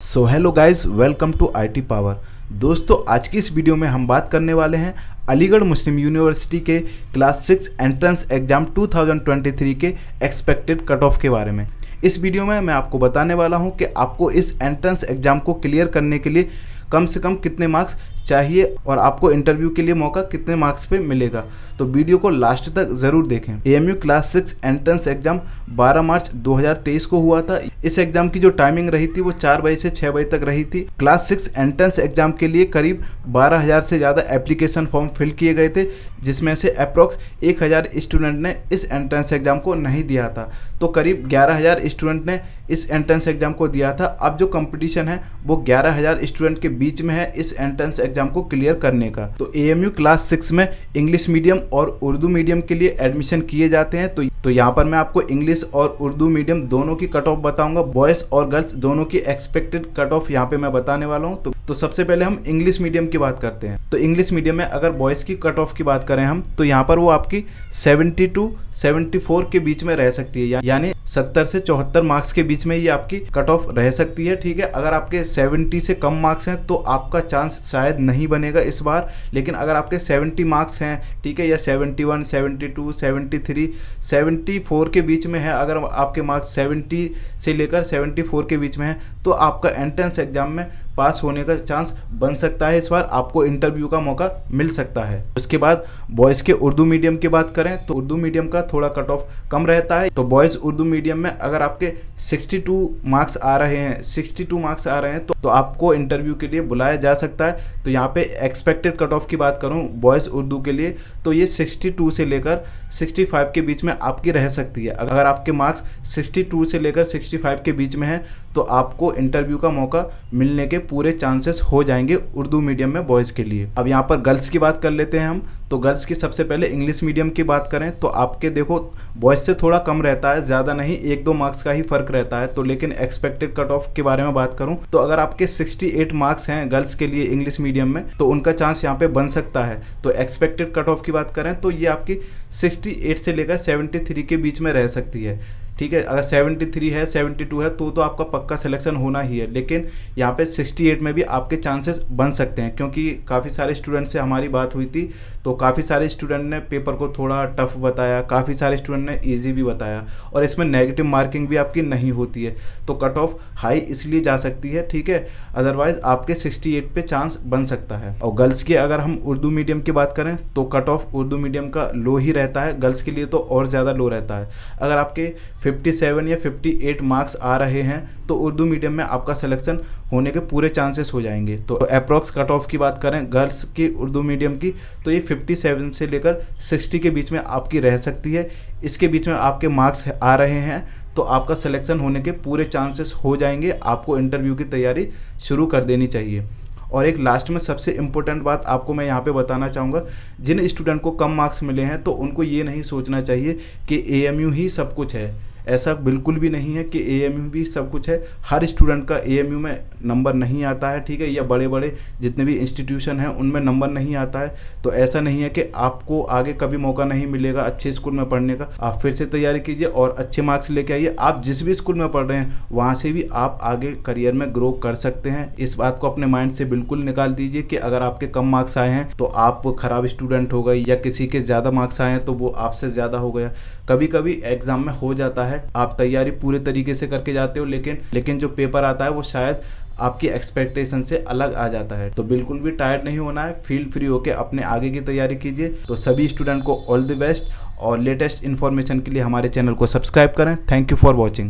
So hello guys, welcome to IT power. दोस्तों, आज की इस वीडियो में हम बात करने वाले हैं अलीगढ़ मुस्लिम यूनिवर्सिटी के क्लास 6 एंट्रेंस एग्जाम 2023 के एक्सपेक्टेड कट ऑफ के बारे में। इस वीडियो में मैं आपको बताने वाला हूं कि आपको इस एंट्रेंस एग्जाम को क्लियर करने के लिए कम से कम कितने मार्क्स चाहिए और आपको इंटरव्यू के लिए मौका कितने मार्क्स पे मिलेगा। तो वीडियो को लास्ट तक ज़रूर देखें। एएमयू क्लास 6 एंट्रेंस एग्जाम 12 मार्च 2023 को हुआ था। इस एग्जाम की जो टाइमिंग रही थी वो 4 बजे से 6 बजे तक रही थी। क्लास 6 एंट्रेंस एग्जाम के लिए करीब 12,000 से ज़्यादा एप्लीकेशन फॉर्म फिल किए गए थे, जिसमें से अप्रॉक्स 1,000 स्टूडेंट ने इस एंट्रेंस एग्जाम को नहीं दिया था। तो करीब 11,000 स्टूडेंट ने इस एंट्रेंस एग्जाम को दिया था। अब जो कंपटीशन है वो 11,000 स्टूडेंट के बीच में है इस एंट्रेंस एग्जाम को क्लियर करने का। तो एएमयू क्लास 6 में इंग्लिश मीडियम और उर्दू मीडियम के लिए एडमिशन किए जाते हैं। तो यहाँ पर मैं आपको इंग्लिश और उर्दू मीडियम दोनों की कट ऑफ बताऊंगा। बॉयज़ और गर्ल्स दोनों की एक्सपेक्टेड कट ऑफ यहाँ पे मैं बताने वाला हूँ। तो सबसे पहले हम इंग्लिश मीडियम की बात करते हैं। तो इंग्लिश मीडियम में अगर बॉयज़ की कट ऑफ की बात करें हम, तो यहाँ पर वो आपकी 72 74 के बीच में रह सकती है, यानी 70 से 74 मार्क्स के बीच में ये आपकी कट ऑफ रह सकती है। ठीक है, अगर आपके 70 से कम मार्क्स हैं तो आपका चांस शायद नहीं बनेगा इस बार। लेकिन अगर आपके 70 मार्क्स हैं, ठीक है, या 71 72 73 74 के बीच में है, अगर आपके मार्क्स 70 से लेकर 74 के बीच में है तो आपका एंट्रेंस एग्जाम में पास होने का चांस बन सकता है। इस बार आपको इंटरव्यू का मौका मिल सकता है। उसके बाद बॉयज़ के उर्दू मीडियम की बात करें तो उर्दू मीडियम का थोड़ा कट ऑफ कम रहता है। तो बॉयज़ उर्दू मीडियम में अगर आपके 62 मार्क्स आ रहे हैं तो आपको इंटरव्यू के लिए बुलाया जा सकता है। तो यहाँ पे एक्सपेक्टेड कट ऑफ की बात करूँ बॉयज़ उर्दू के लिए तो ये 62 से लेकर 65 के बीच में आपकी रह सकती है। अगर आपके मार्क्स 62 से लेकर 65 के बीच में है तो आपको इंटरव्यू का मौका मिलने के पूरे चांसेस हो जाएंगे उर्दू मीडियम में बॉयज़ के लिए। अब यहाँ पर गर्ल्स की बात कर लेते हैं हम। तो गर्ल्स की सबसे पहले इंग्लिश मीडियम की बात करें तो आपके देखो बॉयज़ से थोड़ा कम रहता है, ज़्यादा नहीं, 1-2 मार्क्स का ही फ़र्क रहता है। तो लेकिन एक्सपेक्टेड कट ऑफ के बारे में बात करूं तो अगर आपके 68 मार्क्स हैं गर्ल्स के लिए इंग्लिश मीडियम में तो उनका चांस यहाँ पे बन सकता है। तो एक्सपेक्टेड कट ऑफ की बात करें तो ये आपकी 68 से लेकर 73 के बीच में रह सकती है। ठीक है, अगर 73 है 72 है तो आपका पक्का सिलेक्शन होना ही है। लेकिन यहाँ पे 68 में भी आपके चांसेस बन सकते हैं, क्योंकि काफ़ी सारे स्टूडेंट से हमारी बात हुई थी तो काफ़ी सारे स्टूडेंट ने पेपर को थोड़ा टफ बताया, काफ़ी सारे स्टूडेंट ने इजी भी बताया, और इसमें नेगेटिव मार्किंग भी आपकी नहीं होती है। तो कट ऑफ हाई इसलिए जा सकती है, ठीक है, अदरवाइज़ आपके 68 पे चांस बन सकता है। और गर्ल्स की अगर हम उर्दू मीडियम की बात करें तो कट ऑफ उर्दू मीडियम का लो ही रहता है, गर्ल्स के लिए तो और ज़्यादा लो रहता है। अगर आपके 57 या 58 मार्क्स आ रहे हैं तो उर्दू मीडियम में आपका सिलेक्शन होने के पूरे चांसेस हो जाएंगे। तो अप्रॉक्स कट ऑफ की बात करें गर्ल्स की उर्दू मीडियम की तो ये 57 से लेकर 60 के बीच में आपकी रह सकती है। इसके बीच में आपके मार्क्स आ रहे हैं तो आपका सिलेक्शन होने के पूरे चांसेस हो जाएंगे। आपको इंटरव्यू की तैयारी शुरू कर देनी चाहिए। और एक लास्ट में सबसे इम्पोर्टेंट बात आपको मैं यहाँ पे बताना चाहूँगा, जिन स्टूडेंट को कम मार्क्स मिले हैं तो उनको ये नहीं सोचना चाहिए कि एएमयू ही सब कुछ है। ऐसा बिल्कुल भी नहीं है कि एएमयू भी सब कुछ है। हर स्टूडेंट का एएमयू में नंबर नहीं आता है, ठीक है, या बड़े बड़े जितने भी इंस्टीट्यूशन हैं उनमें नंबर नहीं आता है। तो ऐसा नहीं है कि आपको आगे कभी मौका नहीं मिलेगा अच्छे स्कूल में पढ़ने का। आप फिर से तैयारी कीजिए और अच्छे मार्क्स लेके आइए। आप जिस भी स्कूल में पढ़ रहे हैं वहाँ से भी आप आगे करियर में ग्रो कर सकते हैं। इस बात को अपने माइंड से बिल्कुल निकाल दीजिए कि अगर आपके कम मार्क्स आए हैं तो आप खराब स्टूडेंट हो गए, या किसी के ज़्यादा मार्क्स आए हैं तो वो आपसे ज़्यादा हो गया। कभी कभी एग्ज़ाम में हो जाता है, आप तैयारी पूरे तरीके से करके जाते हो लेकिन जो पेपर आता है वो शायद आपकी एक्सपेक्टेशन से अलग आ जाता है। तो बिल्कुल भी टायर्ड नहीं होना है, फील फ्री होकर अपने आगे की तैयारी कीजिए। तो सभी स्टूडेंट को ऑल द बेस्ट, और लेटेस्ट इन्फॉर्मेशन के लिए हमारे चैनल को सब्सक्राइब करें। Thank you for watching.